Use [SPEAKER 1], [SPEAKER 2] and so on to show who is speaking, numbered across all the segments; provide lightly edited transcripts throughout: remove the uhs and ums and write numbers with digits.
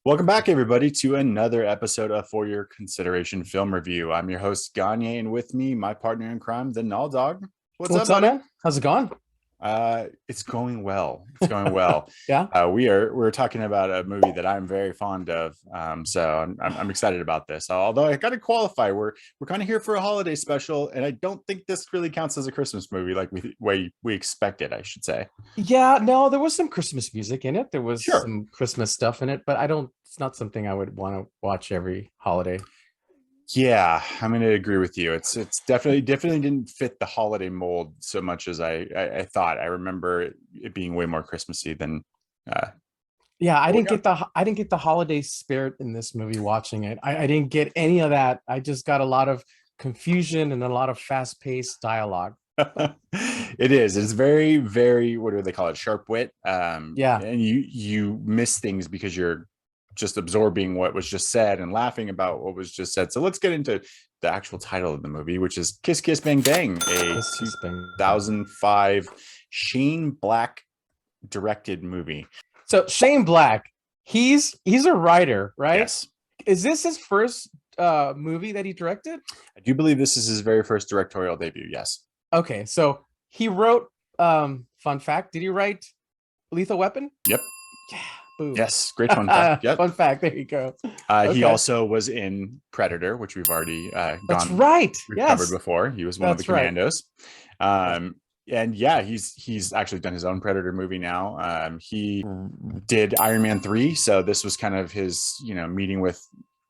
[SPEAKER 1] Welcome back, everybody, to another episode of For Your Consideration Film Review. I'm your host, Gagne, and with me, my partner in crime, the Null Dog. What's up,
[SPEAKER 2] What's up,
[SPEAKER 1] buddy?
[SPEAKER 2] man? How's it going?
[SPEAKER 1] It's going well. It's going well.
[SPEAKER 2] Yeah.
[SPEAKER 1] We're talking about a movie that I'm very fond of. So I'm excited about this. Although I got to qualify, we're kind of here for a holiday special, and I don't think this really counts as a Christmas movie like we expected, I should say.
[SPEAKER 2] Yeah, no, there was some Christmas music in it. There was
[SPEAKER 1] Sure.
[SPEAKER 2] some Christmas stuff in it, but it's not something I would want to watch every holiday.
[SPEAKER 1] Yeah, I'm going to agree with you. It's definitely didn't fit the holiday mold so much as I thought. I remember it being way more Christmassy than uh
[SPEAKER 2] Yeah,
[SPEAKER 1] what we got.
[SPEAKER 2] I didn't get the holiday spirit in this movie watching it. I didn't get any of that. I just got a lot of confusion and a lot of fast-paced dialogue.
[SPEAKER 1] It is. It's very, very, what do they call it? Sharp wit.
[SPEAKER 2] Yeah.
[SPEAKER 1] And you miss things because you're just absorbing what was just said and laughing about what was just said. So let's get into the actual title of the movie, which is Kiss Kiss Bang Bang, a
[SPEAKER 2] This has been
[SPEAKER 1] 2005 Shane Black directed movie.
[SPEAKER 2] So Shane Black, he's a writer, right?
[SPEAKER 1] Yes.
[SPEAKER 2] Is this his first movie that he directed?
[SPEAKER 1] I do believe this is his very first directorial debut. Yes.
[SPEAKER 2] Okay, so he wrote fun fact, did he write Lethal Weapon?
[SPEAKER 1] Yep.
[SPEAKER 2] Yeah, boom.
[SPEAKER 1] Yes. Great fun fact. Yep.
[SPEAKER 2] Fun fact, there you go.
[SPEAKER 1] He
[SPEAKER 2] Okay.
[SPEAKER 1] also was in Predator, which we've already
[SPEAKER 2] That's
[SPEAKER 1] gone
[SPEAKER 2] right.
[SPEAKER 1] we've covered
[SPEAKER 2] Yes.
[SPEAKER 1] before. He was one of the
[SPEAKER 2] That's right.
[SPEAKER 1] commandos. And yeah, he's actually done his own Predator movie now. He did Iron Man 3, so this was kind of his, meeting with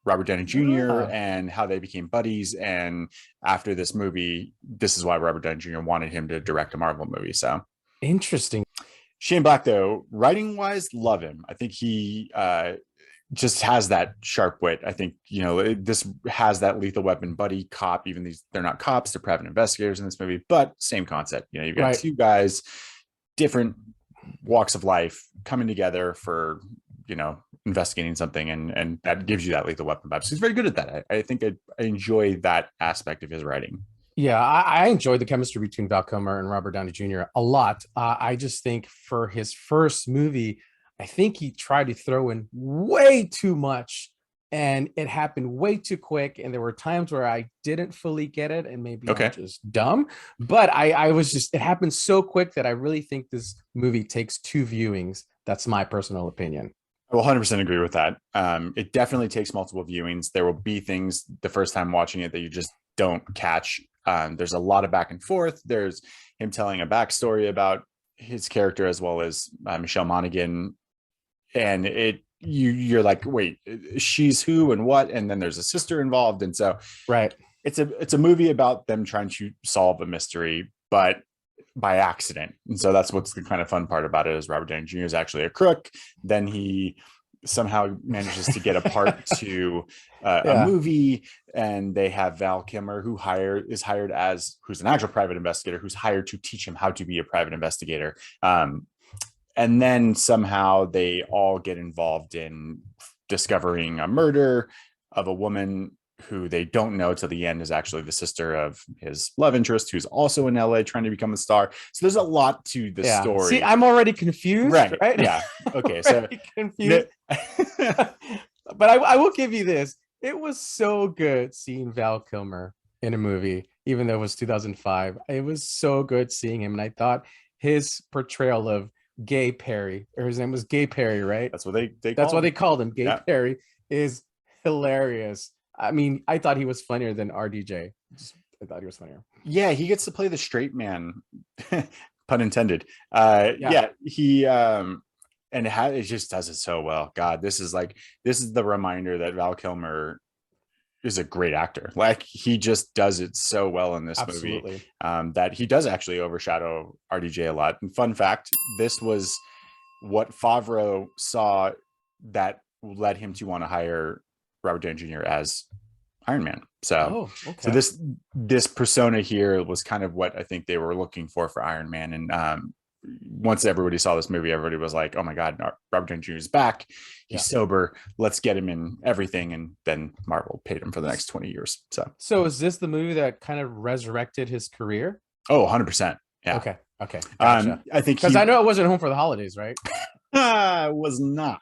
[SPEAKER 1] Robert Downey Jr.
[SPEAKER 2] Ah,
[SPEAKER 1] and how they became buddies. And after this movie, this is why Robert Downey Jr. wanted him to direct a Marvel movie. So
[SPEAKER 2] interesting.
[SPEAKER 1] Shane Black, though, writing wise, love him. I think he just has that sharp wit. I think, this has that Lethal Weapon buddy cop. Even they're not cops, they're private investigators in this movie, but same concept. You've got
[SPEAKER 2] Right.
[SPEAKER 1] two guys, different walks of life coming together for, investigating something, and that gives you that Lethal Weapon vibe. So he's very good at that. I think I enjoy that aspect of his writing.
[SPEAKER 2] Yeah, I enjoyed the chemistry between Val Kilmer and Robert Downey Jr. a lot. I just think for his first movie, I think he tried to throw in way too much and it happened way too quick. And there were times where I didn't fully get it and maybe
[SPEAKER 1] Okay.
[SPEAKER 2] I'm just dumb, but I was just, it happened so quick that I really think this movie takes two viewings. That's my personal opinion.
[SPEAKER 1] I will 100% agree with that. It definitely takes multiple viewings. There will be things the first time watching it that you just don't catch. There's a lot of back and forth. There's him telling a backstory about his character as well as Michelle Monaghan, and you're like, wait, she's who and what? And then there's a sister involved, and so
[SPEAKER 2] Right.
[SPEAKER 1] it's a movie about them trying to solve a mystery, but by accident. And so that's what's the kind of fun part about it is Robert Downey Jr. is actually a crook. Then he somehow manages to get a part to a
[SPEAKER 2] Yeah.
[SPEAKER 1] movie, and they have Val Kilmer who's an actual private investigator who's hired to teach him how to be a private investigator. And then somehow they all get involved in discovering a murder of a woman who they don't know till the end is actually the sister of his love interest, who's also in LA trying to become a star. So there's a lot to the
[SPEAKER 2] Yeah.
[SPEAKER 1] story.
[SPEAKER 2] See, I'm already confused.
[SPEAKER 1] Right.
[SPEAKER 2] Right.
[SPEAKER 1] Yeah. Okay. So
[SPEAKER 2] Already confused. But I will give you this. It was so good seeing Val Kilmer in a movie, even though it was 2005. It was so good seeing him. And I thought his portrayal of Gay Perry, or his name was Gay Perry, right?
[SPEAKER 1] that's what they
[SPEAKER 2] That's
[SPEAKER 1] call
[SPEAKER 2] what they
[SPEAKER 1] him.
[SPEAKER 2] called him. Gay
[SPEAKER 1] Yeah.
[SPEAKER 2] Perry is hilarious. I mean, I thought he was funnier than RDJ. I thought he was funnier.
[SPEAKER 1] Yeah, he gets to play the straight man, pun intended.
[SPEAKER 2] Yeah.
[SPEAKER 1] Yeah, he it just does it so well. God, this is the reminder that Val Kilmer is a great actor. Like, he just does it so well in this movie,
[SPEAKER 2] Absolutely.
[SPEAKER 1] that he does actually overshadow RDJ a lot. And fun fact, this was what Favreau saw that led him to want to hire Robert Downey Jr. as Iron Man. So
[SPEAKER 2] Oh, okay.
[SPEAKER 1] this persona here was kind of what I think they were looking for Iron Man. And once everybody saw this movie, everybody was like, oh my God, Robert Downey Jr. is back. He's sober. Let's get him in everything. And then Marvel paid him for the next 20 years.
[SPEAKER 2] So is this the movie that kind of resurrected his career?
[SPEAKER 1] Oh, 100%. Yeah.
[SPEAKER 2] Okay. Gotcha.
[SPEAKER 1] I think
[SPEAKER 2] Because I know it wasn't home for the holidays, right?
[SPEAKER 1] was not.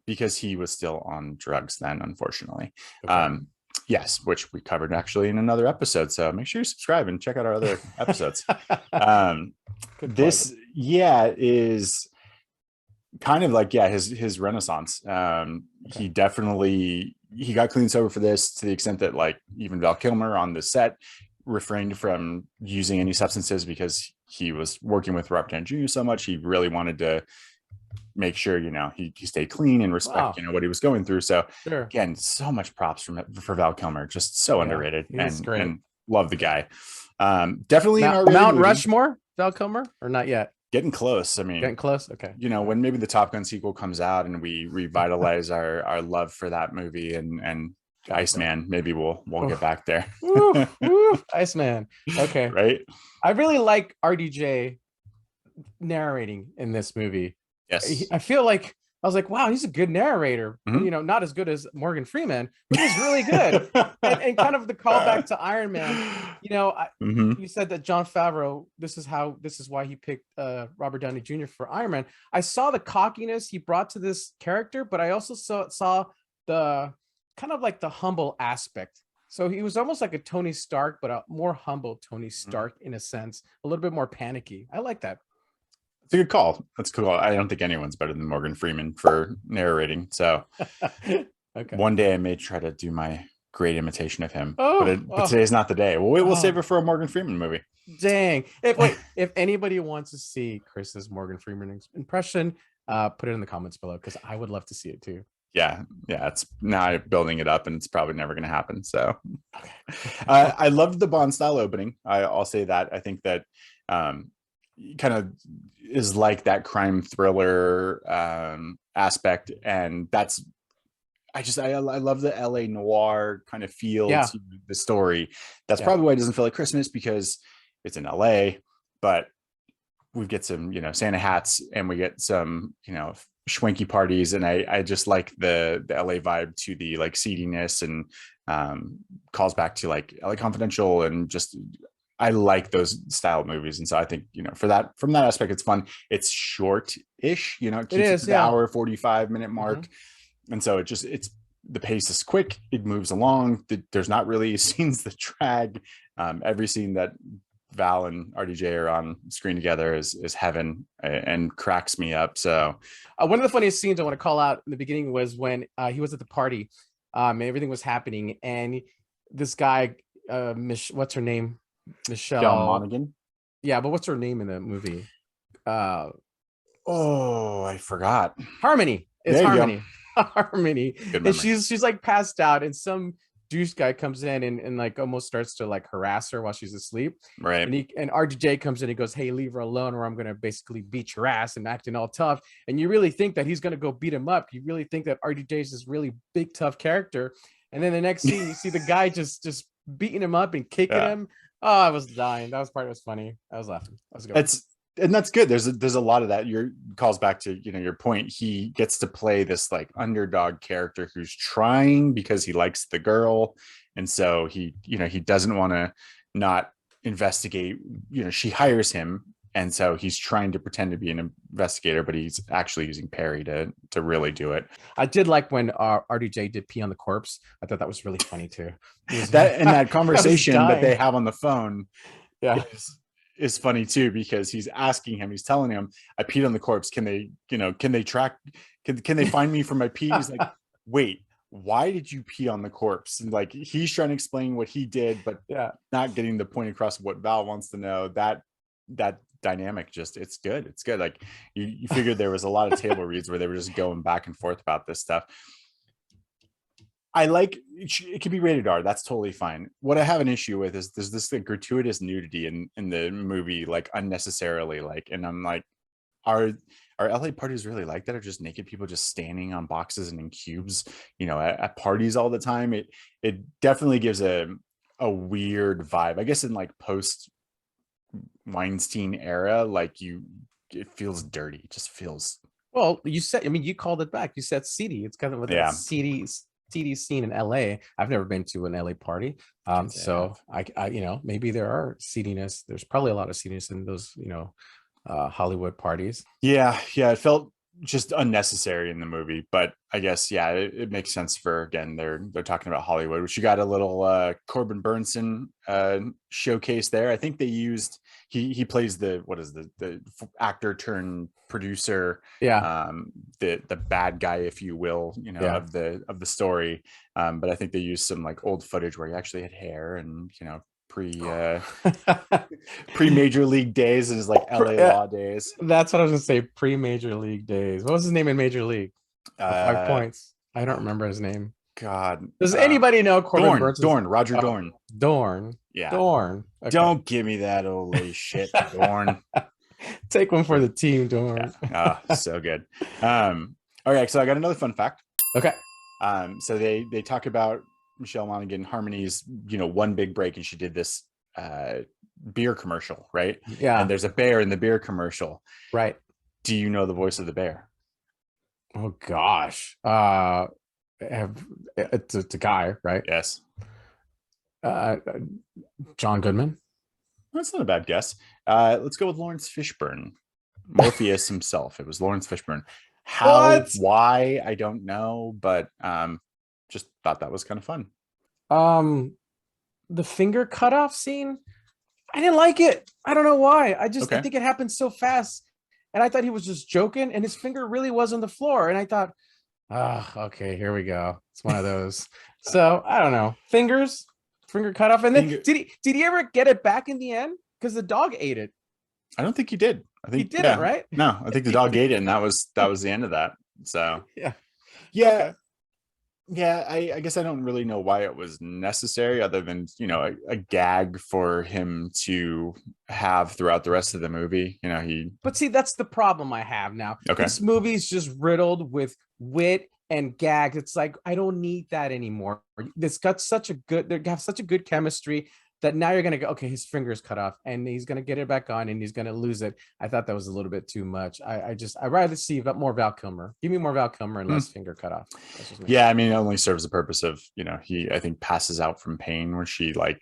[SPEAKER 1] because he was still on drugs then, unfortunately.
[SPEAKER 2] Okay.
[SPEAKER 1] Yes, which we covered actually in another episode. So make sure you subscribe and check out our other episodes. Um,
[SPEAKER 2] Good plug.
[SPEAKER 1] this, yeah, is kind of like, yeah, his renaissance.
[SPEAKER 2] Okay.
[SPEAKER 1] He got clean sober for this, to the extent that like even Val Kilmer on the set refrained from using any substances because he was working with Robert Downey Jr. so much. He really wanted to make sure, he stayed clean and respect,
[SPEAKER 2] Wow.
[SPEAKER 1] what he was going through. So
[SPEAKER 2] Sure.
[SPEAKER 1] again, so much props for Val Kilmer. Just so
[SPEAKER 2] Yeah,
[SPEAKER 1] underrated,
[SPEAKER 2] he's
[SPEAKER 1] and
[SPEAKER 2] great.
[SPEAKER 1] love the guy. Definitely an R-rated
[SPEAKER 2] Mount
[SPEAKER 1] movie.
[SPEAKER 2] Rushmore, Val Kilmer, or not yet?
[SPEAKER 1] Getting close. I
[SPEAKER 2] Getting
[SPEAKER 1] mean,
[SPEAKER 2] close. Okay.
[SPEAKER 1] when maybe the Top Gun sequel comes out and we revitalize our love for that movie, and
[SPEAKER 2] Gotcha.
[SPEAKER 1] Iceman, maybe we'll get back there.
[SPEAKER 2] Iceman. Okay.
[SPEAKER 1] Right?
[SPEAKER 2] I really like RDJ narrating in this movie.
[SPEAKER 1] Yes.
[SPEAKER 2] I feel like I was like, wow, he's a good narrator.
[SPEAKER 1] Mhm.
[SPEAKER 2] Not as good as Morgan Freeman, but he's really good. and kind of the callback to Iron Man.
[SPEAKER 1] Mhm.
[SPEAKER 2] You said that Jon Favreau, this is why he picked Robert Downey Jr. for Iron Man. I saw the cockiness he brought to this character, but I also saw the kind of like the humble aspect. So he was almost like a Tony Stark, but a more humble Tony Stark in a sense, a little bit more panicky. I like that.
[SPEAKER 1] It's a good call. That's cool. I don't think anyone's better than Morgan Freeman for narrating. So
[SPEAKER 2] Okay.
[SPEAKER 1] one day I may try to do my great imitation of him,
[SPEAKER 2] Oh,
[SPEAKER 1] but today's not the day. We'll save
[SPEAKER 2] oh,
[SPEAKER 1] it for a Morgan Freeman movie.
[SPEAKER 2] dang. If anybody wants to see Chris's Morgan Freeman impression, put it in the comments below because I would love to see it too.
[SPEAKER 1] Yeah, it's now building it up, and it's probably never going to happen. So I loved the Bond style opening. I'll say that. I think that kind of is like that crime thriller aspect, and that's I love the LA noir kind of feel to the story. That's probably why it doesn't feel like Christmas, because it's in LA, but we get some Santa hats, and we get some schwanky parties, and I just like the LA vibe to the like seediness, and calls back to like LA Confidential, and just I like those style movies. And so I think from that aspect, it's fun. It's short-ish, it keeps it to the hour 45-minute mark. And so it's the pace is quick, it moves along, there's not really scenes that drag. Every scene that Val and RDJ are on screen together is heaven, and cracks me up. So
[SPEAKER 2] one of the funniest scenes I want to call out in the beginning was when he was at the party, and everything was happening, and this guy, what's her name? Michelle
[SPEAKER 1] Monaghan.
[SPEAKER 2] Yeah, but what's her name in the movie?
[SPEAKER 1] I forgot.
[SPEAKER 2] Harmony. It's Harmony. Harmony.
[SPEAKER 1] And
[SPEAKER 2] she's like passed out, and some douche guy comes in and like almost starts to like harass her while she's asleep.
[SPEAKER 1] Right.
[SPEAKER 2] And RDJ comes in and goes, "Hey, leave her alone, or I'm gonna basically beat your ass," and acting all tough. And you really think that he's gonna go beat him up. You really think that RDJ is this really big, tough character. And then the next scene, you see the guy just beating him up and kicking him. Oh, I was dying. That part was funny. I was laughing. That was good.
[SPEAKER 1] And that's good. There's a lot of that. Your calls back to your point. He gets to play this like underdog character who's trying because he likes the girl, and so he doesn't want to not investigate. She hires him, and so he's trying to pretend to be an investigator, but he's actually using Perry to really do it.
[SPEAKER 2] I did like when RDJ did pee on the corpse. I thought that was really funny too.
[SPEAKER 1] That conversation that they have on the phone.
[SPEAKER 2] Yeah.
[SPEAKER 1] Is funny too, because he's telling him, I peed on the corpse. Can they track, can they find me for my pee? He's like, wait, why did you pee on the corpse? And like, he's trying to explain what he did, but not getting the point across of what Val wants to know. That dynamic, it's good. Like you figured there was a lot of table reads where they were just going back and forth about this stuff. I like it can be rated R. That's totally fine. What I have an issue with is there's this like gratuitous nudity in the movie, like unnecessarily, like, and I'm like, are LA parties really like that? Or just naked people just standing on boxes and in cubes, at parties all the time? It definitely gives a weird vibe. I guess in like post Weinstein era, like it feels dirty. It just feels.
[SPEAKER 2] Well, you called it back. You said seedy. It's kind of a seedy scene in LA. I've never been to an LA party. So I maybe there are seediness. There's probably a lot of seediness in those, Hollywood parties.
[SPEAKER 1] Yeah. It felt just unnecessary in the movie. But I guess yeah, it makes sense for, again, they're talking about Hollywood, which you got a little Corbin Burnson showcase there. I think they used he plays the what is the actor turned producer,
[SPEAKER 2] Yeah.
[SPEAKER 1] the bad guy, if you will,
[SPEAKER 2] Yeah.
[SPEAKER 1] of the story. But I think they used some like old footage where he actually had hair, and pre Major League days and his like LA Law days.
[SPEAKER 2] That's what I was gonna say. Pre-Major League days. What was his name in Major League? For 5 points. I don't remember his name.
[SPEAKER 1] God.
[SPEAKER 2] Does anybody know Corbin
[SPEAKER 1] Dorn, Roger
[SPEAKER 2] Oh,
[SPEAKER 1] Dorn.
[SPEAKER 2] Dorn.
[SPEAKER 1] Yeah.
[SPEAKER 2] Dorn. Okay.
[SPEAKER 1] Don't give me that old shit, Dorn.
[SPEAKER 2] Take one for the team, Dorn.
[SPEAKER 1] Yeah. Oh, so good. Okay, so I got another fun fact.
[SPEAKER 2] Okay.
[SPEAKER 1] So they talk about Michelle Monaghan, Harmony's, one big break, and she did this beer commercial, right?
[SPEAKER 2] Yeah.
[SPEAKER 1] And there's a bear in the beer commercial.
[SPEAKER 2] Right.
[SPEAKER 1] Do you know the voice of the bear?
[SPEAKER 2] Oh gosh. It's a guy, right?
[SPEAKER 1] Yes.
[SPEAKER 2] John Goodman.
[SPEAKER 1] That's not a bad guess. Let's go with Lawrence Fishburne. Morpheus himself. It was Lawrence Fishburne. Why, I don't know, but just thought that was kind of fun.
[SPEAKER 2] The finger cutoff scene, I didn't like it. I don't know why. I think it happened so fast, and I thought he was just joking, and his finger really was on the floor, and I thought, okay, here we go. It's one of those. So I don't know. Finger cutoff, and then did he ever get it back in the end? Because the dog ate it.
[SPEAKER 1] I don't think he did. I think
[SPEAKER 2] he didn't, right?
[SPEAKER 1] No, I think the dog ate it, and that was the end of that. So
[SPEAKER 2] yeah.
[SPEAKER 1] Okay. Yeah, I guess I don't really know why it was necessary, other than a gag for him to have throughout the rest of the movie.
[SPEAKER 2] But see, that's the problem I have now.
[SPEAKER 1] Okay.
[SPEAKER 2] This movie's just riddled with wit and gags. It's like, I don't need that anymore. They have such a good chemistry that now you're gonna go, okay, his finger's cut off and he's gonna get it back on and he's gonna lose it. I thought that was a little bit too much. I'd rather see more Val Kilmer. Give me more Val Kilmer and less finger cut off.
[SPEAKER 1] Yeah, I mean, it only serves the purpose of, he, I think, passes out from pain, where she like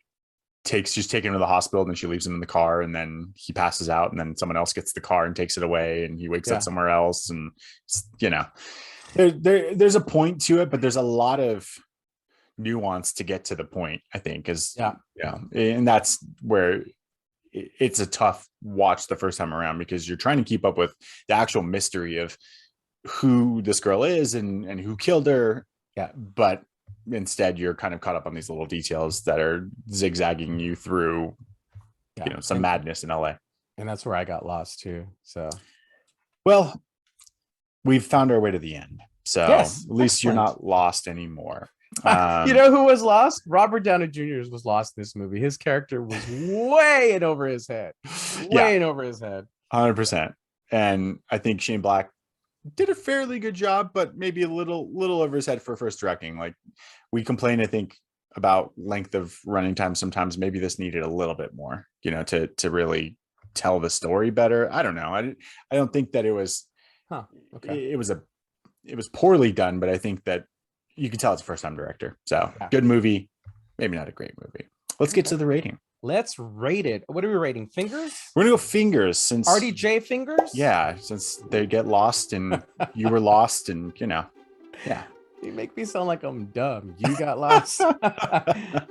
[SPEAKER 1] she's taken him to the hospital, and then she leaves him in the car, and then he passes out, and then someone else gets the car and takes it away, and he wakes up somewhere else. And there's a point to it, but there's a lot of nuance to get to the point, I think, and that's where it's a tough watch the first time around, because you're trying to keep up with the actual mystery of who this girl is and who killed her, but instead you're kind of caught up on these little details that are zigzagging you through some madness in LA.
[SPEAKER 2] And that's where I got lost too. So
[SPEAKER 1] well, we've found our way to the end, so at least
[SPEAKER 2] excellent.
[SPEAKER 1] You're not lost anymore.
[SPEAKER 2] You know who was lost? Robert Downey Jr. was lost in this movie. His character was way in over his head.
[SPEAKER 1] 100%. And I think Shane Black did a fairly good job, but maybe a little over his head for first directing. Like, we complain, I think, about length of running time sometimes. Maybe this needed a little bit more, to really tell the story better. I don't know. I don't think that it was it was poorly done, but I think that you can tell it's a first-time director. So good movie, maybe not a great movie. Let's get to the rating.
[SPEAKER 2] Let's rate it. What are we rating? Fingers?
[SPEAKER 1] We're gonna go fingers, since
[SPEAKER 2] RDJ fingers.
[SPEAKER 1] Yeah, since they get lost and you were lost, and
[SPEAKER 2] You make me sound like I'm dumb. You got lost. All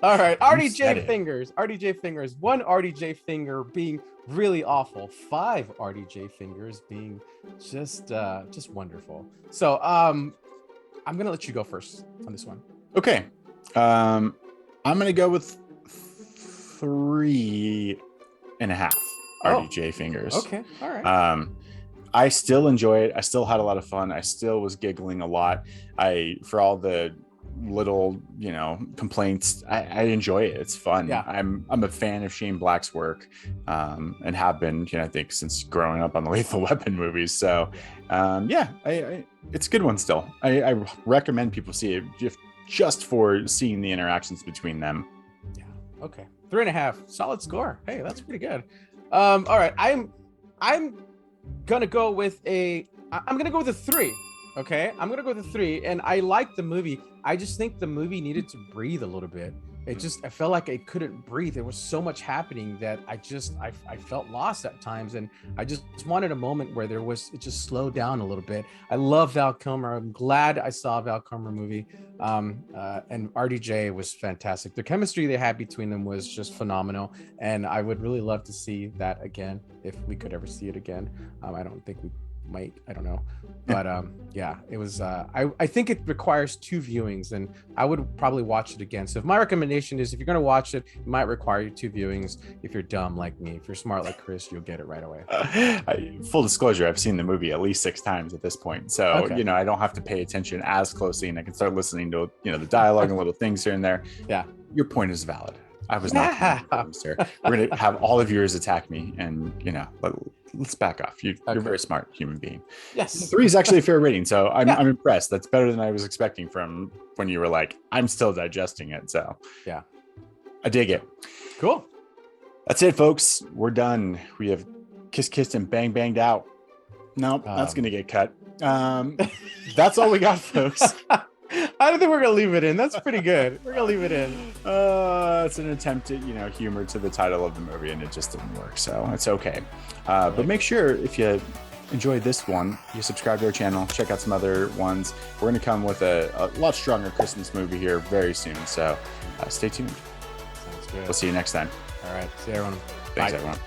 [SPEAKER 2] right, RDJ fingers. RDJ fingers. 1 RDJ finger being really awful. 5 RDJ fingers being just wonderful. So I'm gonna let you go first on this one.
[SPEAKER 1] Okay. I'm gonna go with 3.5 RDJ fingers.
[SPEAKER 2] Okay. All right.
[SPEAKER 1] I still enjoy it. I still had a lot of fun. I still was giggling a lot. For all the little, complaints, I enjoy it. It's fun.
[SPEAKER 2] Yeah.
[SPEAKER 1] I'm a fan of Shane Black's work, and have been, I think, since growing up on the Lethal Weapon movies. So, it's a good one still. I recommend people see it just for seeing the interactions between them.
[SPEAKER 2] Yeah. Okay. 3.5. Solid score. Hey, that's pretty good. All right. I'm gonna go with a 3. Okay, I'm gonna go with a 3, and I like the movie. I just think the movie needed to breathe a little bit. I felt like I couldn't breathe. There was so much happening that I felt lost at times, and I just wanted a moment where it just slowed down a little bit. I love Val Kilmer. I'm glad I saw a Val Kilmer movie. And RDJ was fantastic. The chemistry they had between them was just phenomenal, and I would really love to see that again if we could ever see it again. I don't think we might, I don't know, but yeah, it was I think it requires 2 viewings, and I would probably watch it again. So if my recommendation is, if you're going to watch it, it might require you 2 viewings. If you're dumb like me, if you're smart like Chris, you'll get it right away.
[SPEAKER 1] Full disclosure, I've seen the movie at least 6 times at this point, so
[SPEAKER 2] Okay.
[SPEAKER 1] you know, I don't have to pay attention as closely, and I can start listening to, you know, the dialogue and little things here and there.
[SPEAKER 2] Yeah,
[SPEAKER 1] your point is valid. I was not sir. We're gonna have all of yours attack me, and you know, let's back off. You're a very smart human being.
[SPEAKER 2] Yes.
[SPEAKER 1] 3 is actually a fair rating, so I'm impressed. That's better than I was expecting from when you were like, I'm still digesting it. So
[SPEAKER 2] yeah,
[SPEAKER 1] I dig it.
[SPEAKER 2] Cool.
[SPEAKER 1] That's it, folks. We're done. We have kissed and banged out. Nope, that's gonna get cut. That's all we got, folks.
[SPEAKER 2] I don't think we're gonna leave it in. That's pretty good. We're gonna leave it in.
[SPEAKER 1] It's an attempt at, you know, humor to the title of the movie, and it just didn't work, so it's okay. But make sure, if you enjoyed this one, you subscribe to our channel, check out some other ones. We're going to come with a lot stronger Christmas movie here very soon, so stay tuned.
[SPEAKER 2] Sounds good.
[SPEAKER 1] We'll see you next time.
[SPEAKER 2] All right. See you, everyone.
[SPEAKER 1] Thanks,
[SPEAKER 2] Bye.
[SPEAKER 1] everyone.